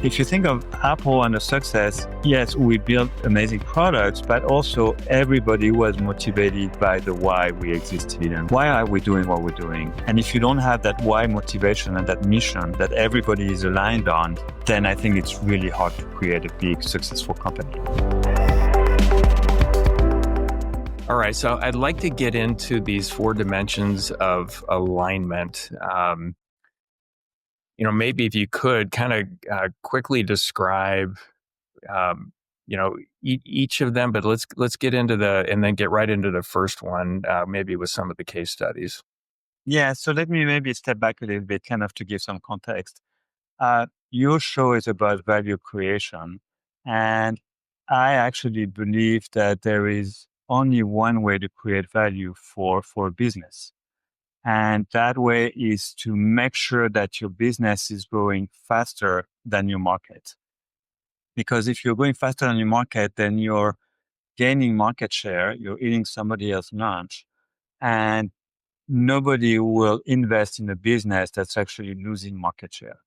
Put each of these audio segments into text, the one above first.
If you think of Apple and the success, yes, we built amazing products, but also everybody was motivated by the why we existed and why are we doing what we're doing. And if you don't have that why motivation and that mission that everybody is aligned on, then I think it's really hard to create a big, successful company. All right, so I'd like to get into these 4 dimensions of alignment. Maybe if you could kind of quickly describe, each of them, but let's get into and then get right into the first one, maybe with some of the case studies. Yeah, so let me maybe step back a little bit, kind of to give some context. Your show is about value creation, and I actually believe that there is only one way to create value for a business. And that way is to make sure that your business is growing faster than your market. Because if you're going faster than your market, then you're gaining market share, you're eating somebody else's lunch, and nobody will invest in a business that's actually losing market share.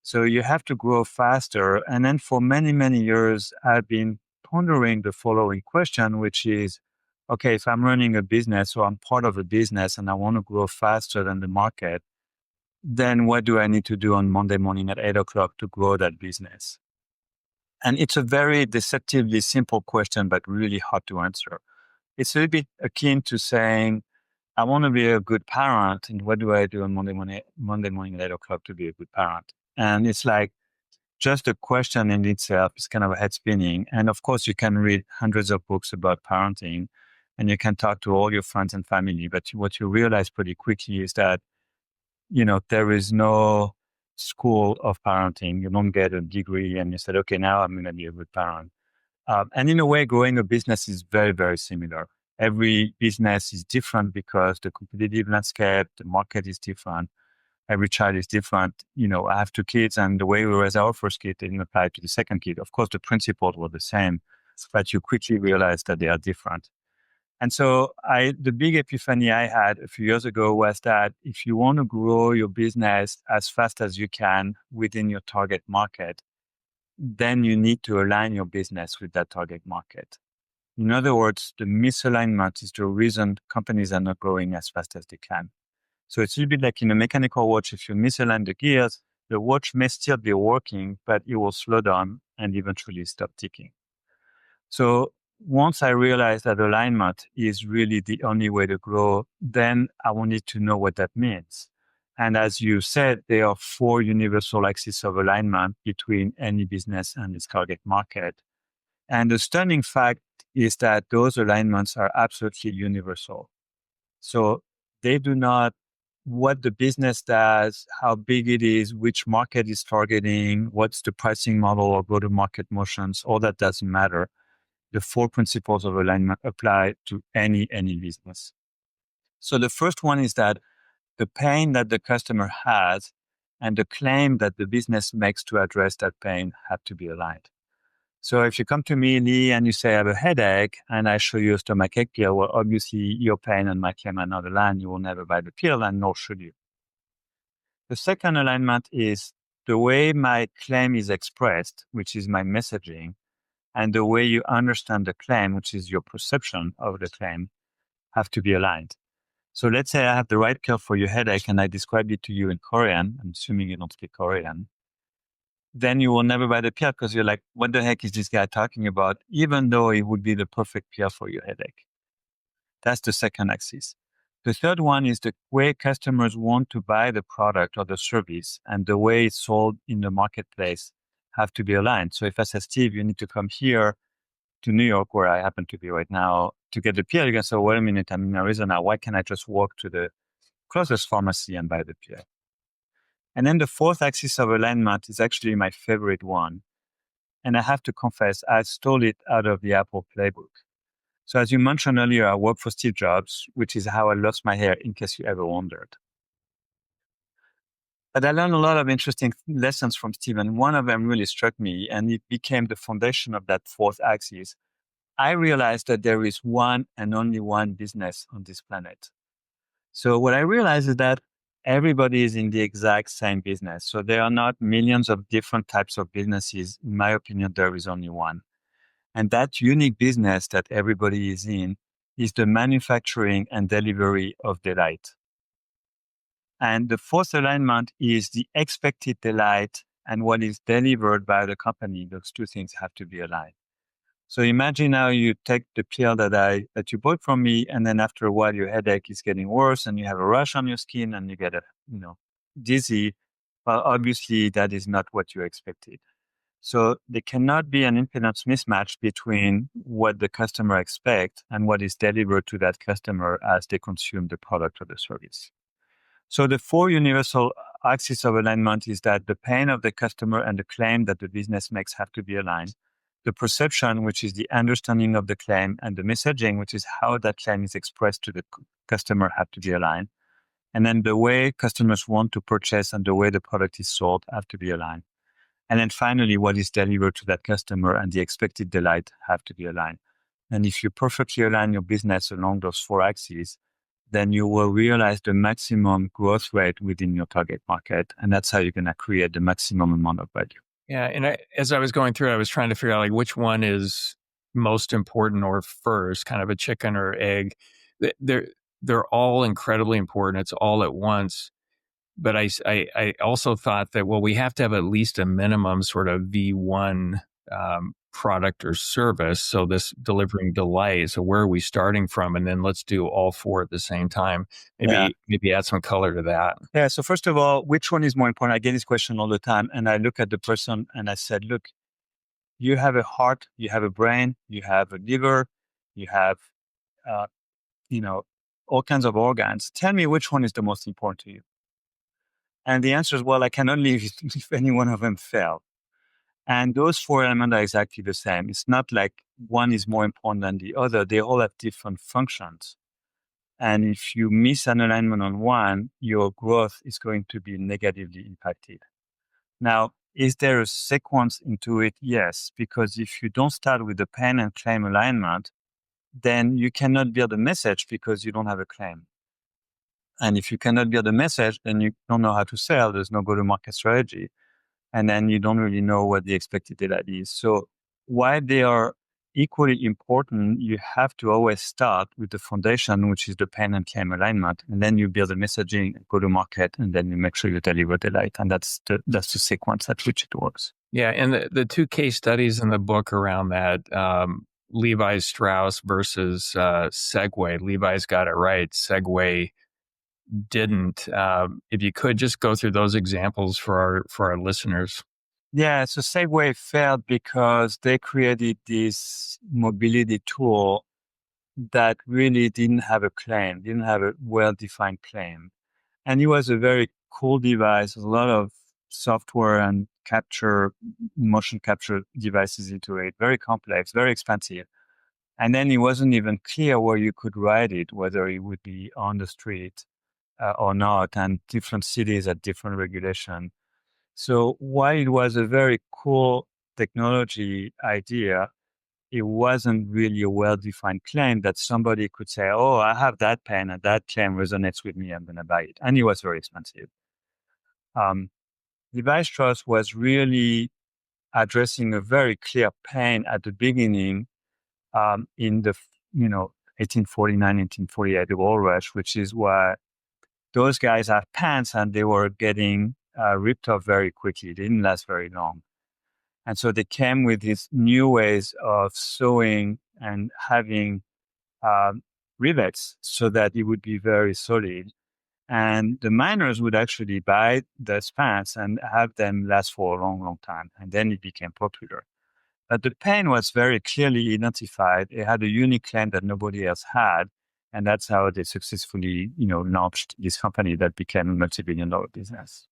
So you have to grow faster. And then for many, many years, I've been pondering the following question, which is, okay, if I'm running a business or I'm part of a business and I want to grow faster than the market, then what do I need to do on Monday morning at 8 o'clock to grow that business? And it's a very deceptively simple question, but really hard to answer. It's a little bit akin to saying, I want to be a good parent. And what do I do on Monday morning at 8 o'clock to be a good parent? And it's like, just a question in itself is kind of a head spinning. And of course, you can read hundreds of books about parenting and you can talk to all your friends and family. But what you realize pretty quickly is that, there is no school of parenting. You don't get a degree and you said, okay, now I'm going to be a good parent. And in a way, growing a business is very, very similar. Every business is different because the competitive landscape, the market is different. Every child is different. I have 2 kids, and the way we raised our first kid didn't apply to the second kid. Of course, the principles were the same, but you quickly realize that they are different. And so the big epiphany I had a few years ago was that if you want to grow your business as fast as you can within your target market, then you need to align your business with that target market. In other words, the misalignment is the reason companies are not growing as fast as they can. So it's a little bit like in a mechanical watch. If you misalign the gears, the watch may still be working, but it will slow down and eventually stop ticking. So once I realized that alignment is really the only way to grow, then I wanted to know what that means. And as you said, there are 4 universal axes of alignment between any business and its target market. And the stunning fact is that those alignments are absolutely universal. So they do not, what the business does, how big it is, which market is targeting, what's the pricing model or go-to-market motions, all that doesn't matter. The 4 principles of alignment apply to any business. So the first one is that the pain that the customer has and the claim that the business makes to address that pain have to be aligned. So if you come to me, Lee, and you say, I have a headache, and I show you a stomachache pill, well, obviously your pain and my claim are not aligned. You will never buy the pill, and nor should you. The second alignment is the way my claim is expressed, which is my messaging, and the way you understand the claim, which is your perception of the claim, have to be aligned. So let's say I have the right pill for your headache, and I describe it to you in Korean. I'm assuming you don't speak Korean. Then you will never buy the pill because you're like, what the heck is this guy talking about? Even though it would be the perfect pill for your headache. That's the second axis. The third one is the way customers want to buy the product or the service and the way it's sold in the marketplace have to be aligned. So if I say, Steve, you need to come here to New York, where I happen to be right now, to get the pill, you can say, wait a minute, I'm in Arizona. Why can't I just walk to the closest pharmacy and buy the pill? And then the fourth axis of alignment is actually my favorite one. And I have to confess, I stole it out of the Apple playbook. So as you mentioned earlier, I worked for Steve Jobs, which is how I lost my hair, in case you ever wondered. But I learned a lot of interesting lessons from Steve, and one of them really struck me, and it became the foundation of that fourth axis. I realized that there is one and only one business on this planet. So what I realized is that everybody is in the exact same business. So there are not millions of different types of businesses. In my opinion, there is only one. And that unique business that everybody is in is the manufacturing and delivery of delight. And the fourth alignment is the expected delight and what is delivered by the company. Those two things have to be aligned. So imagine now you take the pill that you bought from me, and then after a while your headache is getting worse and you have a rash on your skin and you get dizzy. Well, obviously that is not what you expected. So there cannot be an impedance mismatch between what the customer expects and what is delivered to that customer as they consume the product or the service. So the four universal axes of alignment is that the pain of the customer and the claim that the business makes have to be aligned. The perception, which is the understanding of the claim, and the messaging, which is how that claim is expressed to the customer, have to be aligned. And then the way customers want to purchase and the way the product is sold have to be aligned. And then finally, what is delivered to that customer and the expected delight have to be aligned. And if you perfectly align your business along those four axes, then you will realize the maximum growth rate within your target market. And that's how you're going to create the maximum amount of value. Yeah. And as I was going through, I was trying to figure out like which one is most important or first, kind of a chicken or egg. They're all incredibly important. It's all at once. But I also thought that, well, we have to have at least a minimum sort of V1 product or service. So this delivering delight. So where are we starting from? And then let's do all four at the same time. Maybe add some color to that. Yeah. So first of all, which one is more important? I get this question all the time. And I look at the person and I said, look, you have a heart, you have a brain, you have a liver, you have, all kinds of organs. Tell me which one is the most important to you. And the answer is, well, I cannot live if any one of them fail. And those four elements are exactly the same. It's not like one is more important than the other. They all have different functions. And if you miss an alignment on one, your growth is going to be negatively impacted. Now, is there a sequence into it? Yes, because if you don't start with the pain and claim alignment, then you cannot build a message because you don't have a claim. And if you cannot build a message, then you don't know how to sell. There's no go-to-market strategy. And then you don't really know what the expected data is. So while they are equally important, you have to always start with the foundation, which is the pain and claim alignment. And then you build the messaging, go to market, and then you make sure you deliver the light. And that's the sequence at which it works. Yeah. And the two case studies in the book around that, Levi Strauss versus Segway. Levi's got it right. Segway didn't. If you could just go through those examples for our listeners. Yeah, so Segway failed because they created this mobility tool that really didn't have a claim, didn't have a well-defined claim. And it was a very cool device, a lot of software and motion capture devices into it, very complex, very expensive. And then it wasn't even clear where you could ride it, whether it would be on the street or not, and different cities had different regulation. So while it was a very cool technology idea, it wasn't really a well-defined claim that somebody could say, oh, I have that pen and that claim resonates with me, I'm going to buy it. And it was very expensive. Levi Strauss was really addressing a very clear pain at the beginning in the 1849, 1848, the gold rush, which is why those guys have pants and they were getting ripped off very quickly. They didn't last very long. And so they came with these new ways of sewing and having rivets so that it would be very solid. And the miners would actually buy those pants and have them last for a long, long time. And then it became popular. But the pain was very clearly identified. It had a unique claim that nobody else had. And that's how they successfully, launched this company that became a multi-billion-dollar business.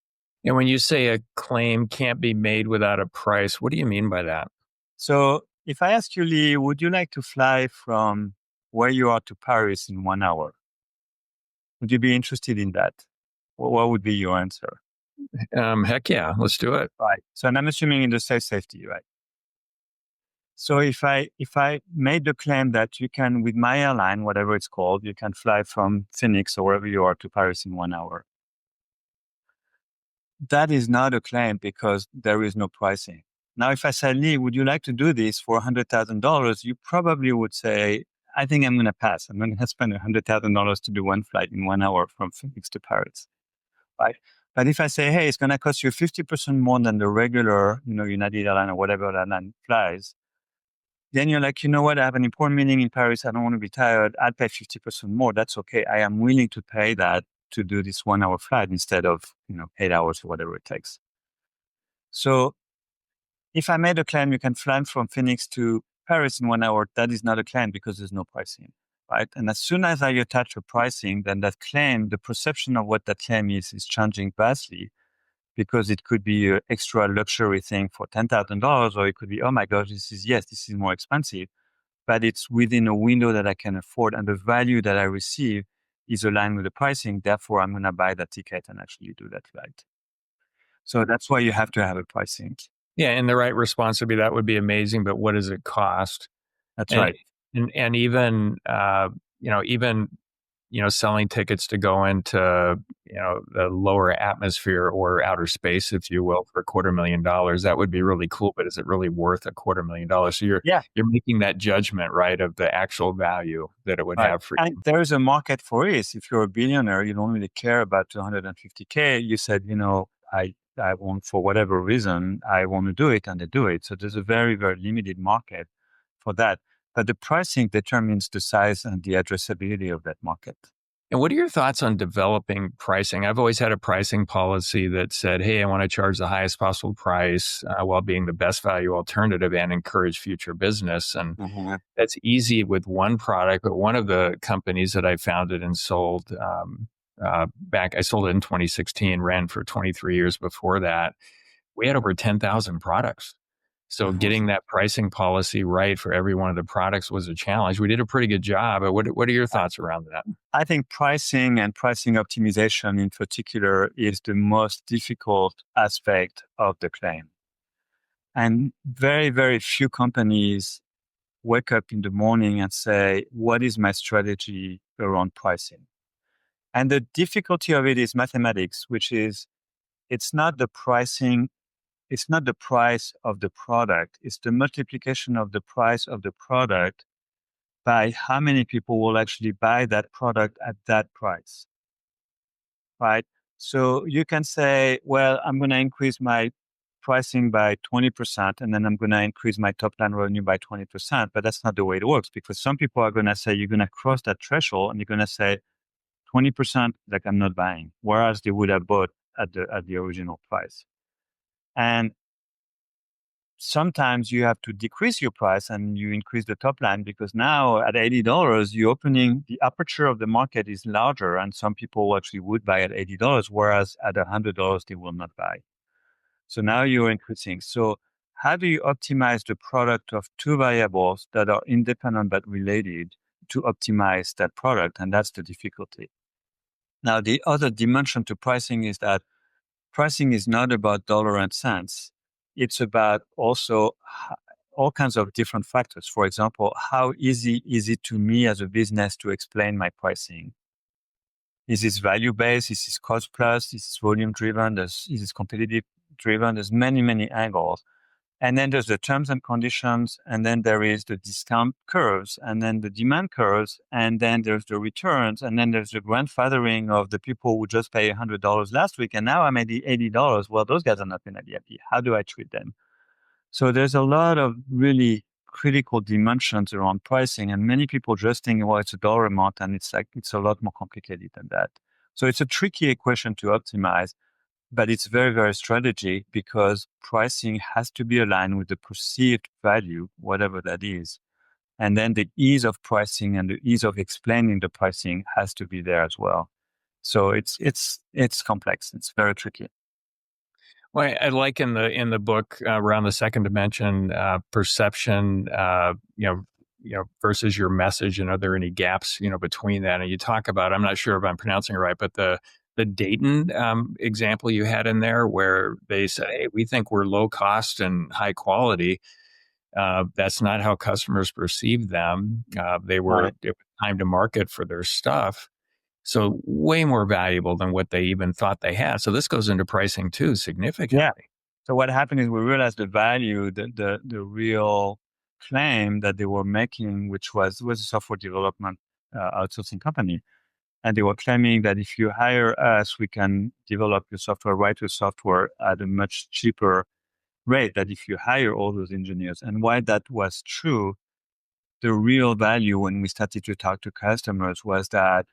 And when you say a claim can't be made without a price, what do you mean by that? So if I ask you, Lee, would you like to fly from where you are to Paris in 1 hour? Would you be interested in that? What would be your answer? Heck yeah, let's do it. Right. So I'm assuming in the safety, right? So if I made the claim that you can, with my airline, whatever it's called, you can fly from Phoenix or wherever you are to Paris in 1 hour. that is not a claim because there is no pricing. Now, if I say, Lee, would you like to do this for $100,000? You probably would say, I think I'm going to pass. I'm going to spend $100,000 to do one flight in 1 hour from Phoenix to Paris, right? But if I say, hey, it's going to cost you 50% more than the regular, United Airlines or whatever airline flies, then you're like, you know what? I have an important meeting in Paris. I don't want to be tired. I'll pay 50% more. That's okay. I am willing to pay that to do this 1 hour flight instead of, 8 hours or whatever it takes. So if I made a claim, you can fly from Phoenix to Paris in 1 hour. That is not a claim because there's no pricing, right? And as soon as I attach a pricing, then that claim, the perception of what that claim is changing vastly because it could be an extra luxury thing for $10,000, or it could be, oh my gosh, this is more expensive, but it's within a window that I can afford, and the value that I receive is aligned with the pricing. Therefore, I'm going to buy that ticket and actually do that flight. So that's why you have to have a pricing. Yeah, and the right response would be that would be amazing, but what does it cost? That's And right. and even even selling tickets to go into the lower atmosphere or outer space, if you will, for $250,000, that would be really cool. But is it really worth $250,000? So Yeah. you're making that judgment, right, of the actual value that it would Right. have for And you. there is a market for it. If you're a billionaire, you don't really care about 250K. You said, I want, for whatever reason, I want to do it, and they do it. So there's a very, very limited market for that. But the pricing determines the size and the addressability of that market. And what are your thoughts on developing pricing? I've always had a pricing policy that said, hey, I want to charge the highest possible price while being the best value alternative and encourage future business. And Mhm. that's easy with one product, but one of the companies that I founded and sold I sold it in 2016, ran for 23 years before that. We had over 10,000 products. So getting that pricing policy right for every one of the products was a challenge. We did a pretty good job. But what are your thoughts around that? I think pricing and pricing optimization in particular is the most difficult aspect of the claim. And very, very few companies wake up in the morning and say, what is my strategy around pricing? And the difficulty of it is mathematics, which is it's not the pricing, it's not the price of the product, it's the multiplication of the price of the product by how many people will actually buy that product at that price, right? So you can say, well, I'm going to increase my pricing by 20%, and then I'm going to increase my top line revenue by 20%. But that's not the way it works, because some people are going to say, you're going to cross that threshold and you're going to say 20%, like, I'm not buying, whereas they would have bought at the original price. And sometimes you have to decrease your price and you increase the top line, because now at $80, you're opening the aperture of the market is larger, and some people actually would buy at $80, whereas at $100 they will not buy. So now you're increasing. So how do you optimize the product of two variables that are independent but related to optimize that product? And that's the difficulty. Now, the other dimension to pricing is that pricing is not about dollar and cents. It's about also all kinds of different factors. For example, how easy is it to me as a business to explain my pricing? Is this value based? Is this cost plus? Is this volume driven? Is this competitive driven? There's many, many angles. And then there's the terms and conditions, and then there is the discount curves, and then the demand curves, and then there's the returns, and then there's the grandfathering of the people who just paid $100 last week, and now I'm at the $80. Well, those guys are not going to be happy. How do I treat them? So there's a lot of really critical dimensions around pricing, and many people just think, well, it's a dollar amount, and it's a lot more complicated than that. So it's a tricky equation to optimize, but it's very, very strategic, because pricing has to be aligned with the perceived value, whatever that is. And then the ease of pricing and the ease of explaining the pricing has to be there as well. So it's complex. It's very tricky. Well, I like in the book around the second dimension, perception, versus your message, and are there any gaps, between that? And you talk about, I'm not sure if I'm pronouncing it right, but the Dayton example you had in there, where they say, hey, we think we're low cost and high quality. That's not how customers perceive them. It was time to market for their stuff. So way more valuable than what they even thought they had. So this goes into pricing too Yeah. significantly. So what happened is we realized the value, the real claim that they were making, which was a software development outsourcing company. And they were claiming that if you hire us, we can develop your software, write your software at a much cheaper rate than if you hire all those engineers. And why that was true, the real value when we started to talk to customers was that,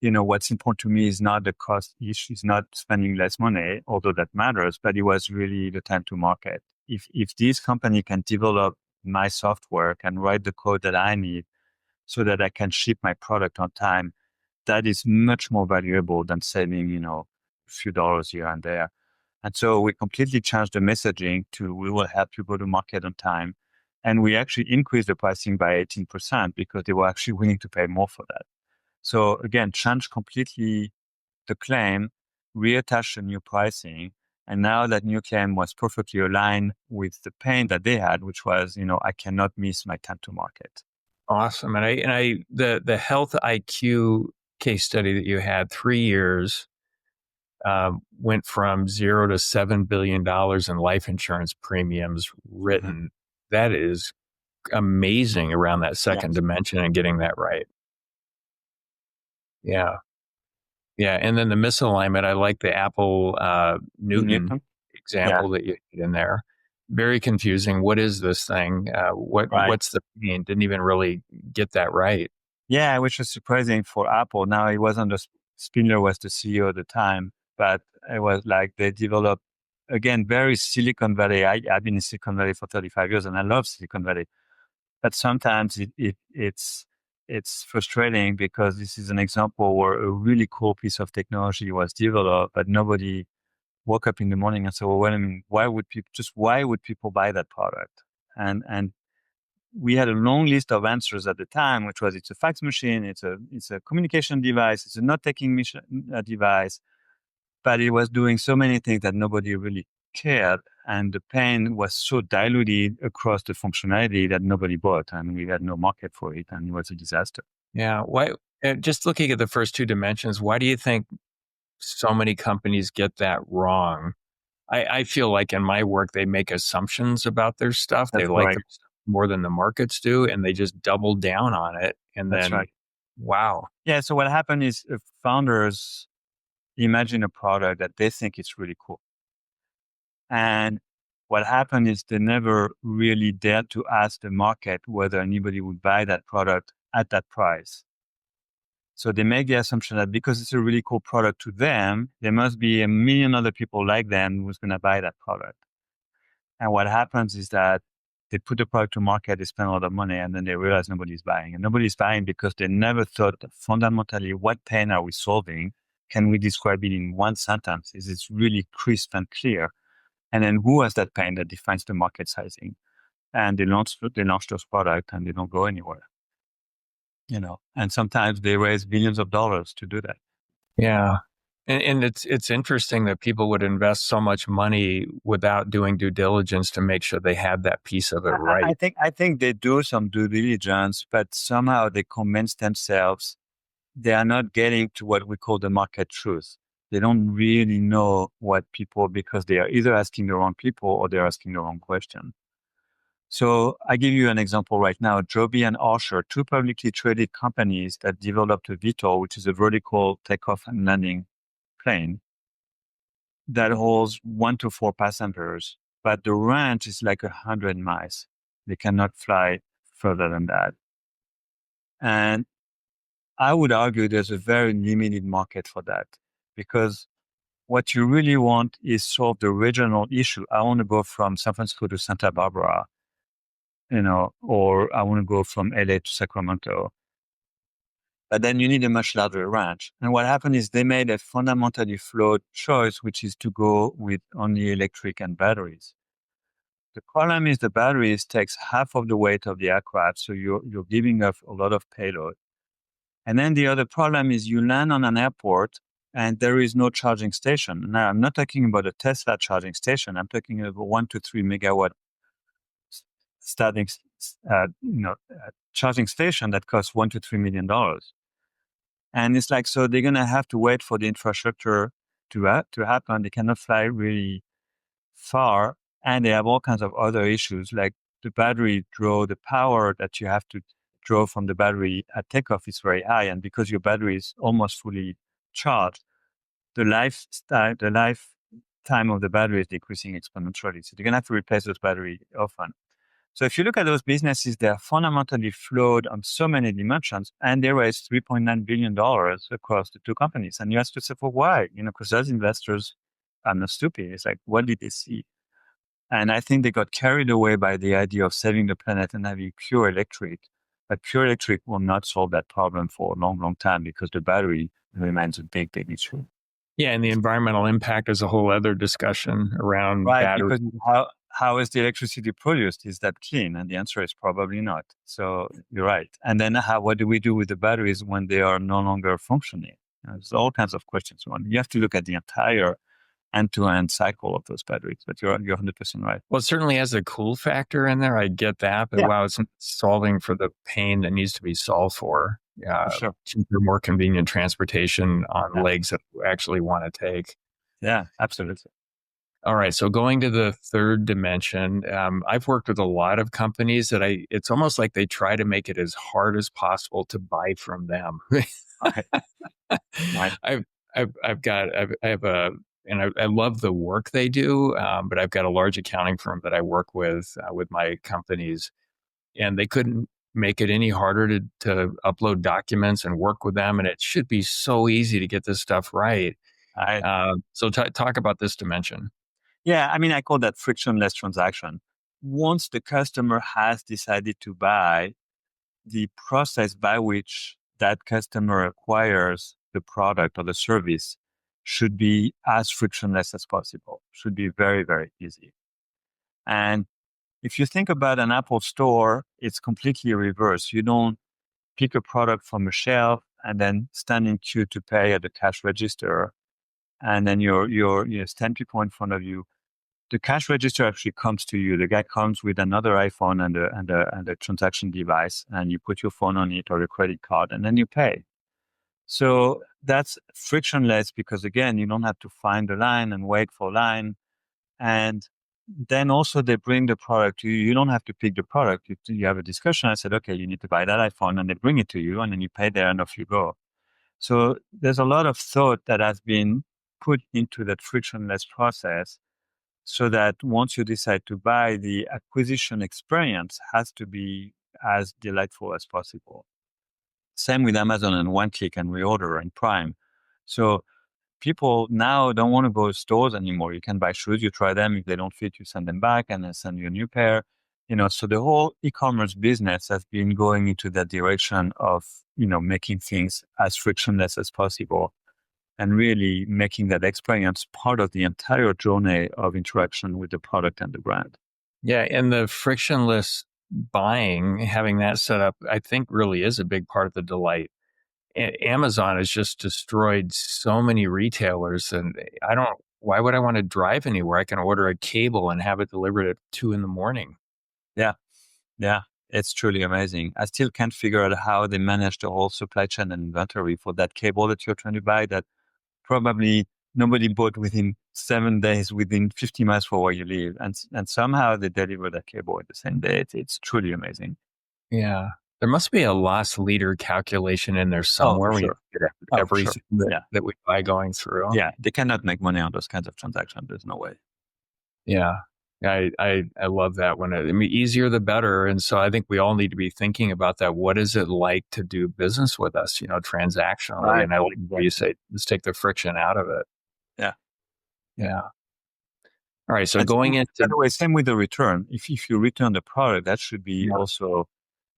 what's important to me is not the cost issue, is not spending less money, although that matters, but it was really the time to market. If this company can develop my software, can write the code that I need so that I can ship my product on time, that is much more valuable than saving, a few dollars here and there. And so we completely changed the messaging to we will help you go to market on time. And we actually increased the pricing by 18% because they were actually willing to pay more for that. So again, change completely the claim, reattach a new pricing. And now that new claim was perfectly aligned with the pain that they had, which was, I cannot miss my time to market. Awesome. And the health IQ case study that you had, 3 years, went from 0 to $7 billion in life insurance premiums Mhm. written. That is amazing around that second Yes. dimension and getting that right. Yeah. Yeah. And then the misalignment, I like the Apple Newton Newton? Yeah, example that you had in there. Very confusing. What is this thing? right. What's the pain? Didn't even really get that right. Yeah, which was surprising for Apple. Now it wasn't Spindler was the CEO at the time, but it was like they developed again very Silicon Valley. I've been in Silicon Valley for 35 years and I love Silicon Valley. But sometimes it's frustrating because this is an example where a really cool piece of technology was developed, but nobody woke up in the morning and said, well, wait a minute, why would people buy that product? And we had a long list of answers at the time, which was it's a fax machine, it's a communication device, it's a note taking device, but it was doing so many things that nobody really cared, and the pain was so diluted across the functionality that nobody bought, and we had no market for it, and it was a disaster. Yeah. Why? Just looking at the first two dimensions, why do you think so many companies get that wrong? I feel like in my work, they make assumptions about their stuff. They That's like right. their stuff more than the markets do, and they just double down on it. And That's then, right. wow. Yeah. So what happened is founders imagine a product that they think is really cool. And what happened is they never really dared to ask the market whether anybody would buy that product at that price. So they make the assumption that because it's a really cool product to them, there must be a million other people like them who's going to buy that product. And what happens is that they put the product to market, they spend a lot of money, and then they realize nobody's buying. And nobody's buying because they never thought fundamentally, what pain are we solving? Can we describe it in one sentence? Is it really crisp and clear? And then who has that pain that defines the market sizing? And they launch those products and they don't go anywhere. And sometimes they raise billions of dollars to do that. Yeah. And it's interesting that people would invest so much money without doing due diligence to make sure they had that piece of it I right. think they do some due diligence, but somehow they convince themselves they are not getting to what we call the market truth. They don't really know what people, because they are either asking the wrong people or they're asking the wrong question. So I give you an example right now. Joby and Archer, two publicly traded companies that developed a VTOL, which is a vertical takeoff and landing plane that holds 1 to 4 passengers, but the range is like 100 miles. They cannot fly further than that. And I would argue there's a very limited market for that because what you really want is solve the regional issue. I want to go from San Francisco to Santa Barbara, or I want to go from LA to Sacramento. But then you need a much larger range. And what happened is they made a fundamentally flawed choice, which is to go with only electric and batteries. The problem is the batteries takes half of the weight of the aircraft, so you're giving up a lot of payload. And then the other problem is you land on an airport and there is no charging station. Now, I'm not talking about a Tesla charging station. I'm talking about 1 to 3 megawatt starting, charging station that costs $1 to $3 million. And it's like, so they're going to have to wait for the infrastructure to happen. They cannot fly really far. And they have all kinds of other issues, like the battery draw, the power that you have to draw from the battery at takeoff is very high. And because your battery is almost fully charged, the lifetime of the battery is decreasing exponentially. So you're going to have to replace those battery often. So if you look at those businesses, they're fundamentally flawed on so many dimensions, and they raised $3.9 billion across the two companies. And you ask yourself, well, why? Because those investors are not stupid. It's like, what did they see? And I think they got carried away by the idea of saving the planet and having pure electric. But pure electric will not solve that problem for a long, long time because the battery remains a big, big issue. Yeah, and the environmental impact is a whole other discussion around Right, battery. because how is the electricity produced? Is that clean? And the answer is probably not. So you're right. And then what do we do with the batteries when they are no longer functioning? There's all kinds of questions. You have to look at the entire end-to-end cycle of those batteries. But you're 100% right. Well, it certainly has a cool factor in there. I get that, but Yeah, wow, it's not solving for the pain that needs to be solved for. for sure. Cheaper, more convenient transportation on Yeah, legs that we actually want to take. yeah, absolutely. All right. So going to the third dimension, I've worked with a lot of companies that it's almost like they try to make it as hard as possible to buy from them. Right, right. I have a, and I love the work they do, but I've got a large accounting firm that I work with my companies, and they couldn't make it any harder to upload documents and work with them. And it should be so easy to get this stuff right. I, So talk about this dimension. yeah, I mean, I call that frictionless transaction. Once the customer has decided to buy, the process by which that customer acquires the product or the service should be as frictionless as possible, should be very, very easy. And if you think about an Apple store, it's completely reversed. You don't pick a product from a shelf and then stand in queue to pay at the cash register. And then stand people in front of you. The cash register actually comes to you. The guy comes with another iPhone and a transaction device, and you put your phone on it or your credit card, and then you pay. So that's frictionless because again, you don't have to find the line and wait for line. And then also they bring the product to you. You don't have to pick the product. You have a discussion. I said, okay, you need to buy that iPhone, and they bring it to you, and then you pay there, and off you go. So there's a lot of thought that has been put into that frictionless process so that once you decide to buy, the acquisition experience has to be as delightful as possible. Same with Amazon and One Click and Reorder and Prime. So people now don't want to go to stores anymore. You can buy shoes, you try them. If they don't fit, you send them back and then send you a new pair. So the whole e-commerce business has been going into that direction of, making things as frictionless as possible and really making that experience part of the entire journey of interaction with the product and the brand. Yeah, and the frictionless buying, having that set up, I think really is a big part of the delight. Amazon has just destroyed so many retailers, and why would I want to drive anywhere? I can order a cable and have it delivered at 2 a.m. Yeah, yeah, it's truly amazing. I still can't figure out how they manage the whole supply chain and inventory for that cable that you're trying to buy that probably nobody bought within 7 days, within 50 miles from where you live. And somehow they deliver that cable in the same day. It's truly amazing. Yeah. There must be a loss leader calculation in there Oh, somewhere for when you sure. get Oh, for sure. everything that, Yeah. that we buy going through. Yeah. They cannot make money on those kinds of transactions. There's no way. Yeah. I love that one. I mean, easier the better. And so I think we all need to be thinking about that. What is it like to do business with us, transactionally? Right. And I like what you Exactly. say, let's take the friction out of it. Yeah. Yeah. All right. So And going by into, the way, same with the return. If you return the product, that should be yeah, also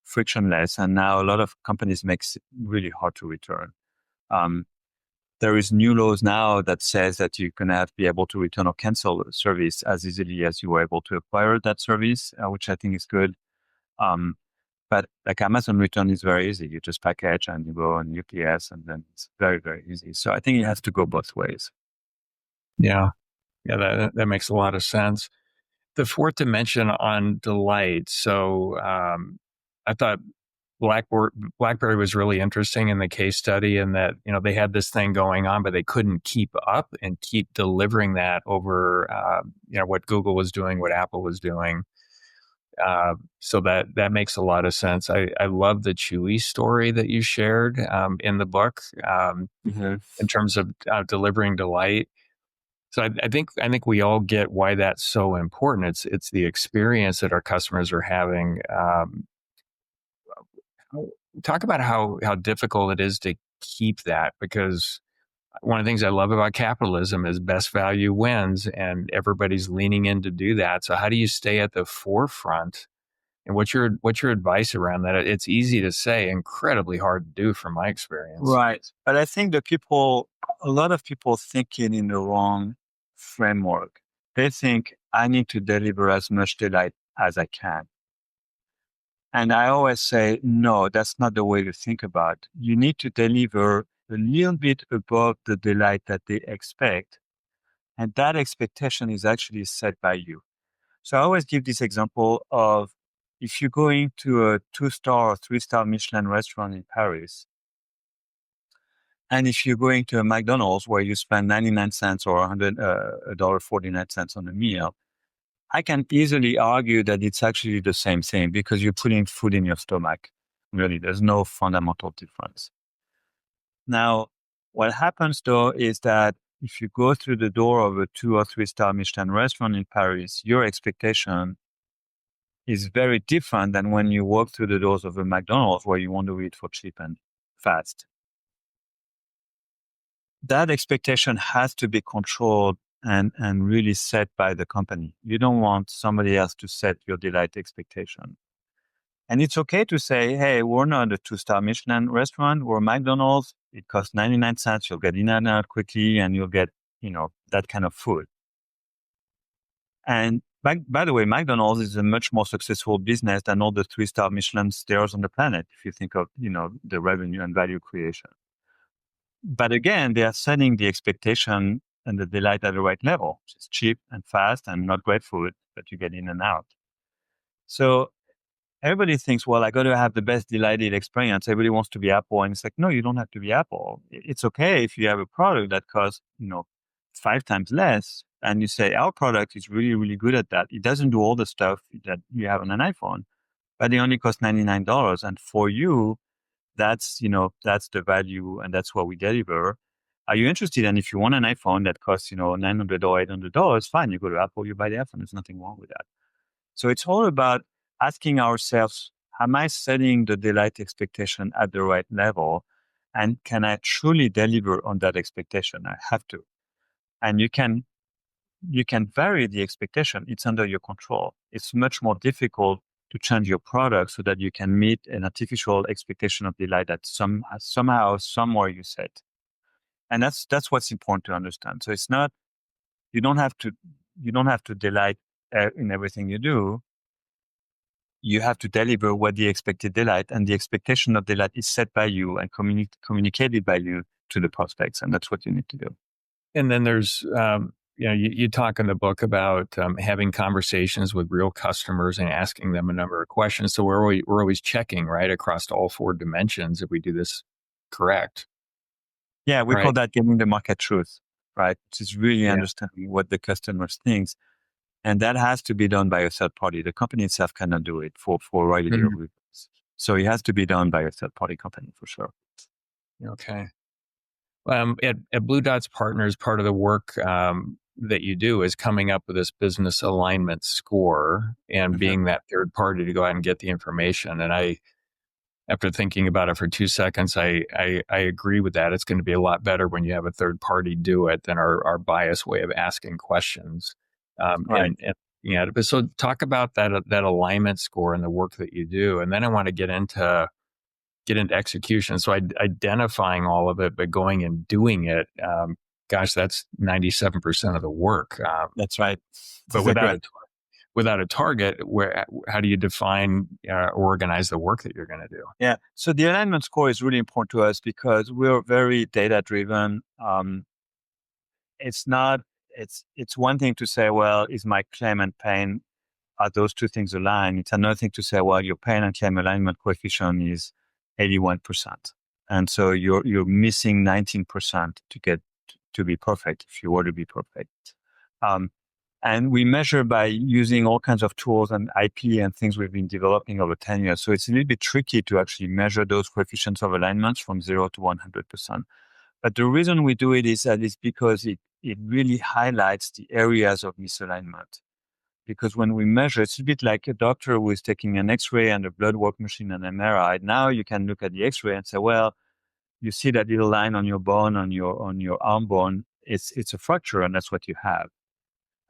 frictionless. And now a lot of companies make it really hard to return. Um, there is new laws now that says that you can be able to return or cancel a service as easily as you were able to acquire that service, which I think is good. Um, but like Amazon return is very easy. You just package and you go on UPS and then it's very, very easy. So I think it has to go both ways. yeah, yeah, that makes a lot of sense. The fourth dimension on delight. So I thought BlackBerry was really interesting in the case study in that, they had this thing going on, but they couldn't keep up and keep delivering that over, what Google was doing, what Apple was doing. So that makes a lot of sense. I love the Chewy story that you shared in the book in terms of delivering delight. So I think we all get why that's so important. It's the experience that our customers are having. Talk about how difficult it is to keep that, because one of the things I love about capitalism is best value wins, and everybody's leaning in to do that. So how do you stay at the forefront? And what's your advice around that? It's easy to say, incredibly hard to do from my experience. Right. But I think a lot of people thinking in the wrong framework. They think I need to deliver as much delight as I can. And I always say, no, that's not the way to think about it. You need to deliver a little bit above the delight that they expect. And that expectation is actually set by you. So I always give this example of if you're going to a 2-star or 3-star Michelin restaurant in Paris, and if you're going to a McDonald's where you spend 99 cents or $100.49 on a meal, I can easily argue that it's actually the same thing because you're putting food in your stomach. Really, there's no fundamental difference. Now, what happens though is that if you go through the door of a 2 or 3-star Michelin restaurant in Paris, your expectation is very different than when you walk through the doors of a McDonald's where you want to eat for cheap and fast. That expectation has to be controlled and really set by the company. You don't want somebody else to set your delight expectation. And it's okay to say, hey, we're not a 2-star Michelin restaurant, we're McDonald's. It costs 99 cents. You'll get in and out quickly and you'll get, that kind of food. And by the way, McDonald's is a much more successful business than all the 3-star Michelin stars on the planet, if you think of, the revenue and value creation. But again, they are setting the expectation and the delight at the right level, which is cheap and fast and not great food, but you get in and out. So everybody thinks, well, I got to have the best delighted experience. Everybody wants to be Apple. And it's like, no, you don't have to be Apple. It's okay if you have a product that costs, 5 times less. And you say, our product is really, really good at that. It doesn't do all the stuff that you have on an iPhone, but it only costs $99. And for you, that's the value and that's what we deliver. Are you interested? And if you want an iPhone that costs, $900 or $800, fine, you go to Apple, you buy the iPhone. There's nothing wrong with that. So it's all about asking ourselves, am I setting the delight expectation at the right level? And can I truly deliver on that expectation? I have to. And you can vary the expectation. It's under your control. It's much more difficult to change your product so that you can meet an artificial expectation of delight that somehow, somewhere you set. And that's what's important to understand. So it's not, you don't have to delight in everything you do. You have to deliver what the expected delight, and the expectation of delight is set by you and communicated by you to the prospects. And that's what you need to do. And then there's, you talk in the book about having conversations with real customers and asking them a number of questions. So we're always checking, right, across all 4 dimensions if we do this correct. Yeah, we right? call that getting the market truth, right? Which is really Yeah. understanding what the customers thinks. And that has to be done by a third party. The company itself cannot do it for variety of reasons. So it has to be done by a third party company for sure. Okay. At Blue Dots Partners, part of the work that you do is coming up with this business alignment score and being that third party to go out and get the information. And after thinking about it for 2 seconds, I agree with that. It's going to be a lot better when you have a third party do it than our biased way of asking questions. Right. But so talk about that alignment score and the work that you do, and then I want to get into execution. So identifying all of it, but going and doing it. Gosh, that's 97% of the work. That's right. But without a target, how do you define or organize the work that you're going to do? Yeah. So the alignment score is really important to us because we're very data driven. It's one thing to say, well, is my claim and pain are those two things aligned? It's another thing to say, well, your pain and claim alignment coefficient is 81%. And so you're missing 19% to get to be perfect if you were to be perfect. And we measure by using all kinds of tools and IP and things we've been developing over 10 years. So it's a little bit tricky to actually measure those coefficients of alignments from 0 to 100%. But the reason we do it is that it's because it really highlights the areas of misalignment. Because when we measure, it's a bit like a doctor who is taking an X-ray and a blood work machine and an MRI. Now you can look at the X-ray and say, well, you see that little line on your bone, on your arm bone, it's a fracture, and that's what you have.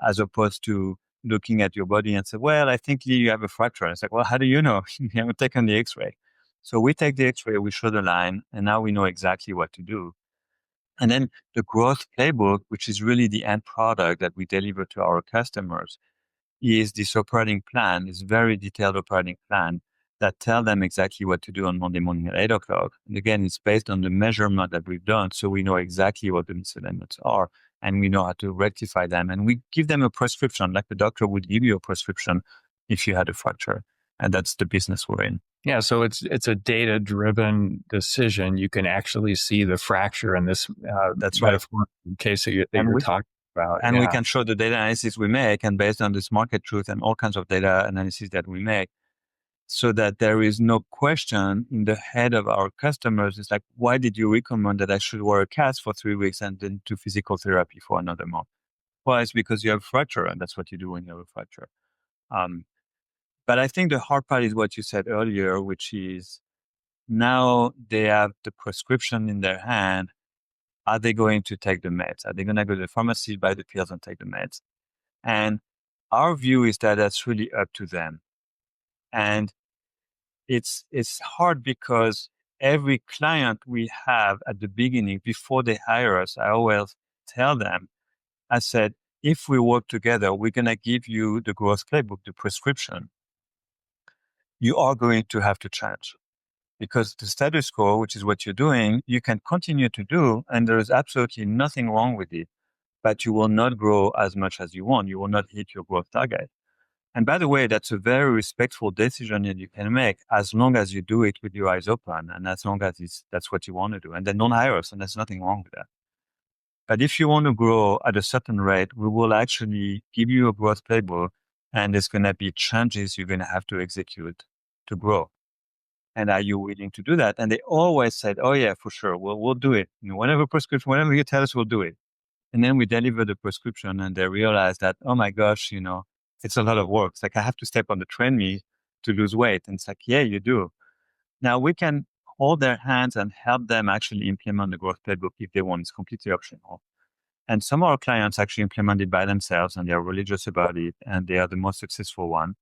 As opposed to looking at your body and say, well, I think Lee, you have a fracture. And it's like, well, how do you know? You haven't taken the X-ray. So we take the X-ray, we show the line, and now we know exactly what to do. And then the growth playbook, which is really the end product that we deliver to our customers, is this operating plan, this very detailed operating plan that tell them exactly what to do on Monday morning at 8 o'clock. And again, it's based on the measurement that we've done. So we know exactly what the misalignments are and we know how to rectify them. And we give them a prescription, like the doctor would give you a prescription if you had a fracture. And that's the business we're in. Yeah, so it's a data-driven decision. You can actually see the fracture in this that's right. case that you're talking about. And we can show the data analysis we make, and based on this market truth and all kinds of data analysis that we make, so that there is no question in the head of our customers. It's like, why did you recommend that I should wear a cast for 3 weeks and then do physical therapy for another month? Well, it's because you have a fracture, and that's what you do when you have a fracture. But I think the hard part is what you said earlier, which is now they have the prescription in their hand. Are they going to take the meds? Are they going to go to the pharmacy, buy the pills, and take the meds? And our view is that that's really up to them. And it's hard because every client we have at the beginning, before they hire us, I always tell them, I said, if we work together, we're going to give you the growth playbook, the prescription. You are going to have to change. Because the status quo, which is what you're doing, you can continue to do, and there is absolutely nothing wrong with it. But you will not grow as much as you want. You will not hit your growth target. And by the way, that's a very respectful decision that you can make as long as you do it with your eyes open and as long as that's what you want to do. And then don't hire us, and there's nothing wrong with that. But if you want to grow at a certain rate, we will actually give you a growth playbook, and there's going to be changes you're going to have to execute to grow. And are you willing to do that? And they always said, oh yeah, for sure. We'll do it. Whatever prescription, whatever you tell us, we'll do it. And then we deliver the prescription and they realize that, oh my gosh, it's a lot of work. It's like, I have to step on the treadmill to lose weight. And it's like, yeah, you do. Now we can hold their hands and help them actually implement the growth playbook if they want. It's completely optional. And some of our clients actually implement it by themselves and they're religious about it and they are the most successful one.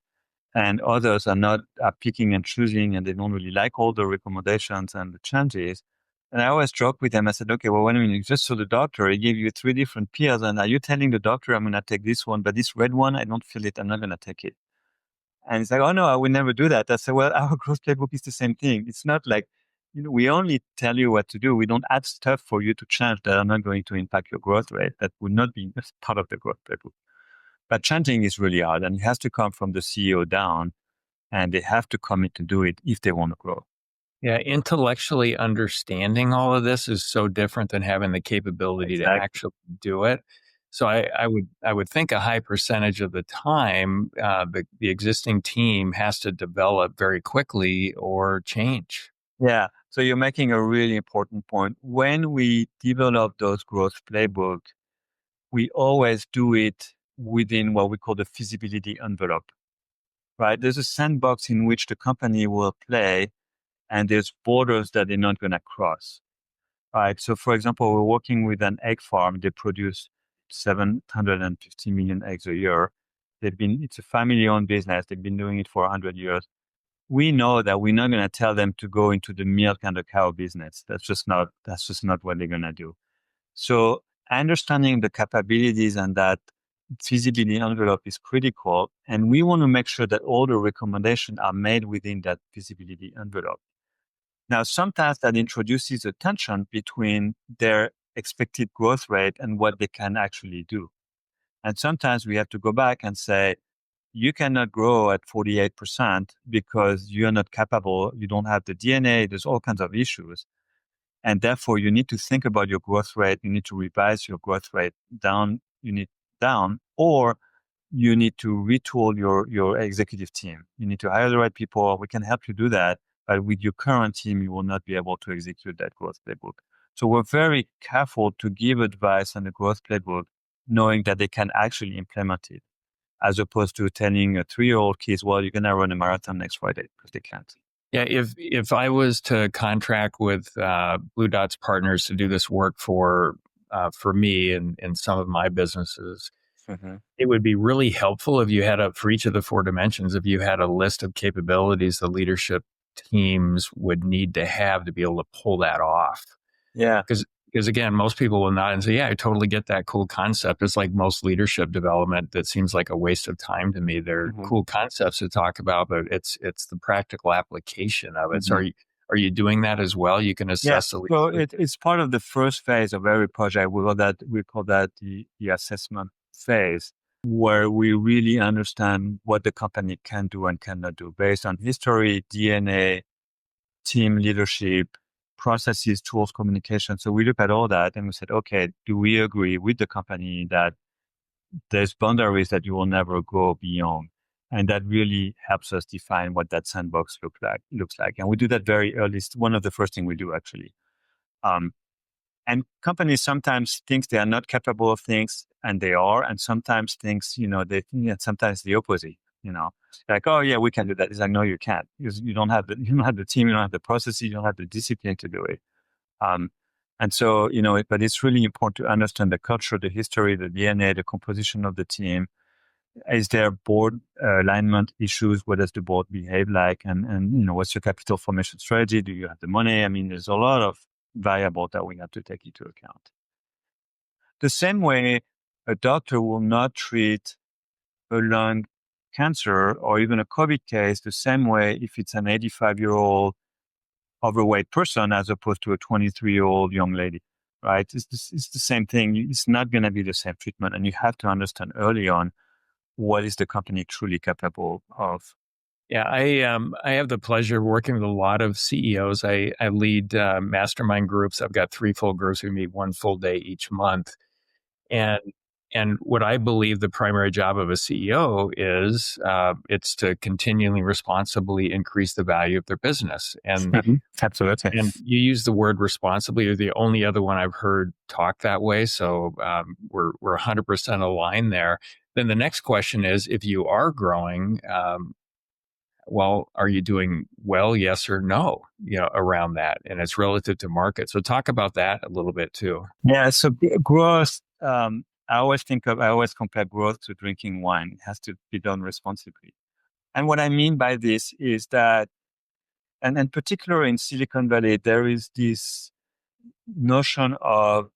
And others are picking and choosing and they don't really like all the recommendations and the changes. And I always joke with them. I said, okay, well, wait a minute, you just saw the doctor. He gave you 3 different pills. And are you telling the doctor I'm going to take this one, but this red one, I don't feel it. I'm not going to take it. And it's like, oh no, I would never do that. I said, well, our growth playbook is the same thing. It's not like, we only tell you what to do. We don't add stuff for you to change that are not going to impact your growth rate. That would not be part of the growth playbook. But changing is really hard and it has to come from the CEO down and they have to commit to do it if they want to grow. Yeah, intellectually understanding all of this is so different than having the capability to actually do it. So I would think a high percentage of the time, the existing team has to develop very quickly or change. Yeah. So you're making a really important point. When we develop those growth playbook, we always do it within what we call the feasibility envelope, right? There's a sandbox in which the company will play and there's borders that they're not going to cross, right? So for example, we're working with an egg farm. They produce 750 million eggs a year. It's a family-owned business. They've been doing it for 100 years. We know that we're not going to tell them to go into the milk and the cow business. That's just not what they're going to do. So understanding the capabilities and that feasibility envelope is critical. And we want to make sure that all the recommendations are made within that feasibility envelope. Now, sometimes that introduces a tension between their expected growth rate and what they can actually do. And sometimes we have to go back and say, you cannot grow at 48% because you're not capable, you don't have the DNA, there's all kinds of issues. And therefore, you need to think about your growth rate. You need to revise your growth rate down. You need down, or you need to retool your executive team. You need to hire the right people. We can help you do that. But with your current team, you will not be able to execute that growth playbook. So we're very careful to give advice on the growth playbook, knowing that they can actually implement it, as opposed to telling a 3-year-old kids, well, you're going to run a marathon next Friday, because they can't. Yeah, if I was to contract with Blue Dot's partners to do this work for me and some of my businesses, Mm-hmm. it would be really helpful if you had for each of the 4 dimensions, if you had a list of capabilities the leadership teams would need to have to be able to pull that off. Yeah. Because again, most people will nod and say, yeah, I totally get that cool concept. It's like most leadership development that seems like a waste of time to me. They're Mm-hmm. cool concepts to talk about, but it's the practical application of it. Mm-hmm. So are you doing that as well? You can Yeah, assess the so leadership. it's part of the first phase of every project. We call that the assessment phase, where we really understand what the company can do and cannot do based on history, DNA, team leadership, processes, tools, communication. So we look at all that and we said, okay, do we agree with the company that there's boundaries that you will never go beyond? And that really helps us define what that sandbox looks like. And we do that very early. It's one of the first things we do, actually. Um, and companies sometimes think they are not capable of things, and they are, and sometimes thinks, they think that sometimes the opposite, like, oh yeah, we can do that. It's like, no, you can't, because you don't have the team, you don't have the processes, you don't have the discipline to do it. Um, and so, but it's really important to understand the culture, the history, the DNA, the composition of the team. Is there board alignment issues? What does the board behave like? And what's your capital formation strategy? Do you have the money? I mean, there's a lot of variable that we have to take into account. The same way a doctor will not treat a lung cancer or even a COVID case the same way if it's an 85-year-old overweight person as opposed to a 23-year-old young lady, right? It's the same thing. It's not going to be the same treatment. And you have to understand early on what is the company truly capable of. Yeah, I have the pleasure of working with a lot of CEOs. I lead mastermind groups. I've got 3 full groups. We meet 1 full day each month. And what I believe the primary job of a CEO is, it's to continually responsibly increase the value of their business. Absolutely. And you use the word responsibly. You're the only other one I've heard talk that way. So we're 100% aligned there. Then the next question is, if you are growing, well, are you doing well? Yes or no, around that. And it's relative to market. So talk about that a little bit too. Yeah. So growth, I always compare growth to drinking wine. It has to be done responsibly. And what I mean by this is that, and in particular in Silicon Valley, there is this notion of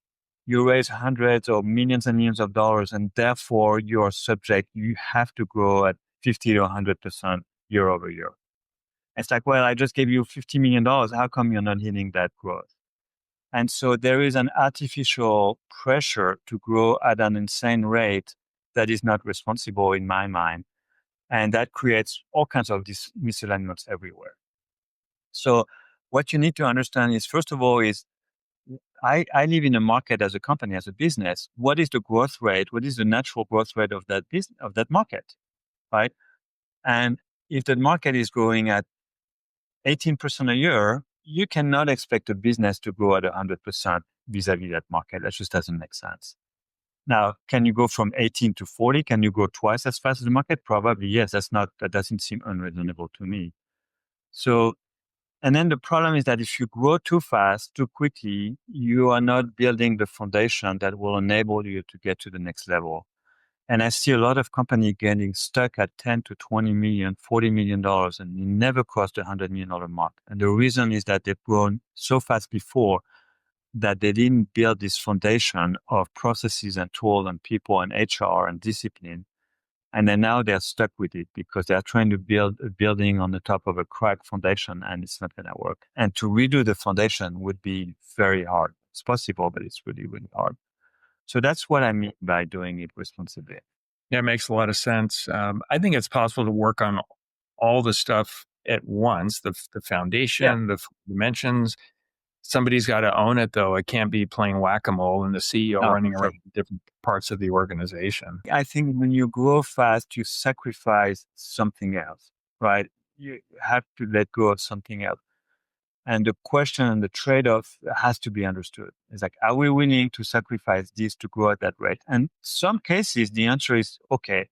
you raise hundreds or millions and millions of dollars, and therefore you have to grow at 50 to 100% year over year. It's like, well, I just gave you $50 million. How come you're not hitting that growth? And so there is an artificial pressure to grow at an insane rate that is not responsible in my mind. And that creates all kinds of these misalignments everywhere. So what you need to understand is, first of all, I live in a market as a company, as a business. What is the growth rate? What is the natural growth rate of that of that market, right? And if the market is growing at 18% a year, you cannot expect a business to grow at 100% vis-a-vis that market. That just doesn't make sense. Now, can you go from 18 to 40? Can you grow twice as fast as the market? Probably yes. That doesn't seem unreasonable to me. So, and then the problem is that if you grow too fast, too quickly, you are not building the foundation that will enable you to get to the next level. And I see a lot of companies getting stuck at 10 to 20 million, $40 million, and you never crossed the $100 million mark. And the reason is that they've grown so fast before that they didn't build this foundation of processes and tools and people and HR and discipline. And then now they're stuck with it because they're trying to build a building on the top of a cracked foundation, and it's not going to work. And to redo the foundation would be very hard. It's possible, but it's really, really hard. So that's what I mean by doing it responsibly. Yeah, it makes a lot of sense. I think it's possible to work on all the stuff at once, the Yeah, foundation, the dimensions. Somebody's got to own it, though. It can't be playing whack-a-mole and the CEO no, for running around sure. different parts of the organization. I think when you grow fast, you sacrifice something else, right? You have to let go of something else. And the question and the trade-off has to be understood. It's like, are we willing to sacrifice this to grow at that rate? And some cases, the answer is okay.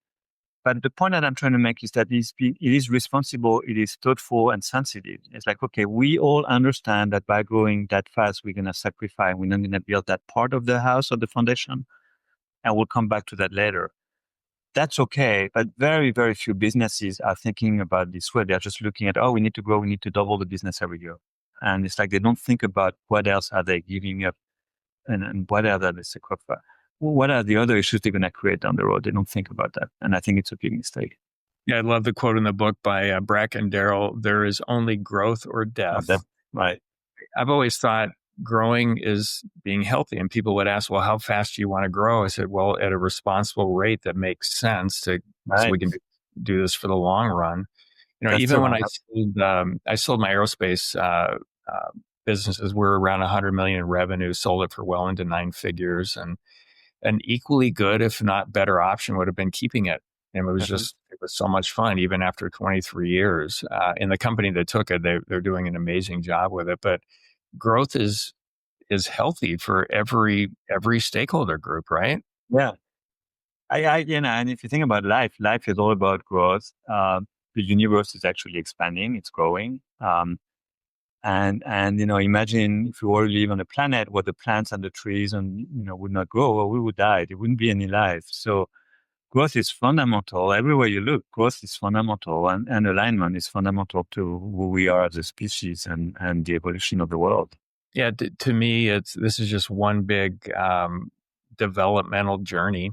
But the point that I'm trying to make is that it is responsible, it is thoughtful and sensitive. It's like, okay, we all understand that by growing that fast, we're going to sacrifice, we're not going to build that part of the house or the foundation. And we'll come back to that later. That's okay. But very, very few businesses are thinking about this way. They're just looking at, oh, we need to grow, we need to double the business every year. And it's like they don't think about what else are they giving up and what are the sacrifice. What are the other issues they're going to create down the road? They don't think about that. And I think it's a big mistake. Yeah, I love the quote in the book by Brack and Darrell, "There is only growth or Oh, that, death." right. I've always thought growing is being healthy, and people would ask, "Well, how fast do you want to grow?" I said, "Well, at a responsible rate that makes sense so Right. we can do this for the long run." That's the Even when lineup. I sold my aerospace businesses, we're around 100 million in revenue, sold it for well into nine figures, and an equally good, if not better, option would have been keeping it. And Mhm. it was so much fun, even after 23 years. And the company that took it, they're doing an amazing job with it. But growth is healthy for every stakeholder group, right? Yeah. And if you think about life, life is all about growth. The universe is actually expanding, it's growing. Imagine if we all live on a planet where the plants and the trees and, would not grow, or we would die. There wouldn't be any life. So growth is fundamental. Everywhere you look, growth is fundamental and alignment is fundamental to who we are as a species and the evolution of the world. Yeah, to me, this is just one big developmental journey.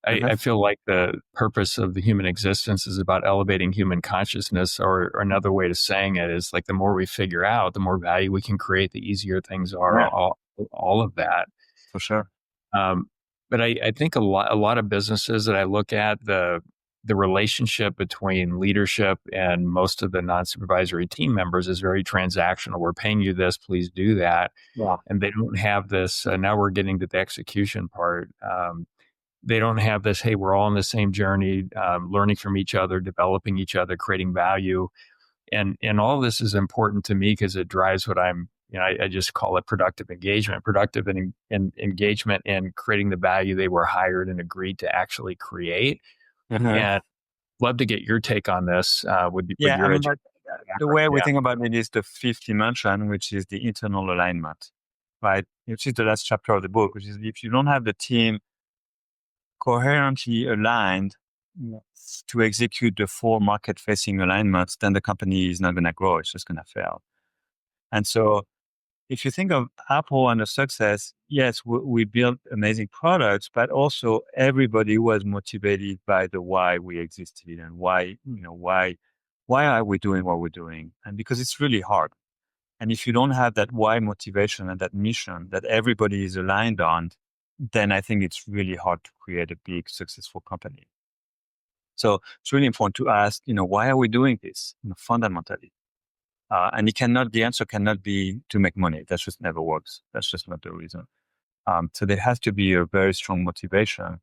Uh-huh. I feel like the purpose of the human existence is about elevating human consciousness, or another way to saying it is like the more we figure out, the more value we can create, the easier things are, Yeah, all of that. for sure. Um, but I think a lot of businesses that I look at, the relationship between leadership and most of the non-supervisory team members is very transactional. We're paying you this, please do that. Yeah. And they don't have this. Now we're getting to the execution part. They don't have this, hey, we're all on the same journey, learning from each other, developing each other, creating value. And all this is important to me because it drives what I just call it productive engagement, engagement in creating the value they were hired and agreed to actually create. Uh-huh. And love to get your take on this with Yeah, I your mean, education the background. way we Yeah. think about it is the fifth dimension, which is the internal alignment, right? Which is the last chapter of the book, which is if you don't have the team coherently aligned to execute the four market facing alignments, then the company is not going to grow. It's just going to fail. And so if you think of Apple and the success, yes, we built amazing products, but also everybody was motivated by the why we existed and why are we doing what we're doing? And because it's really hard. And if you don't have that why motivation and that mission that everybody is aligned on, then I think it's really hard to create a big successful company. So it's really important to ask, why are we doing this fundamentally? And the answer cannot be to make money. That just never works. That's just not the reason. So there has to be a very strong motivation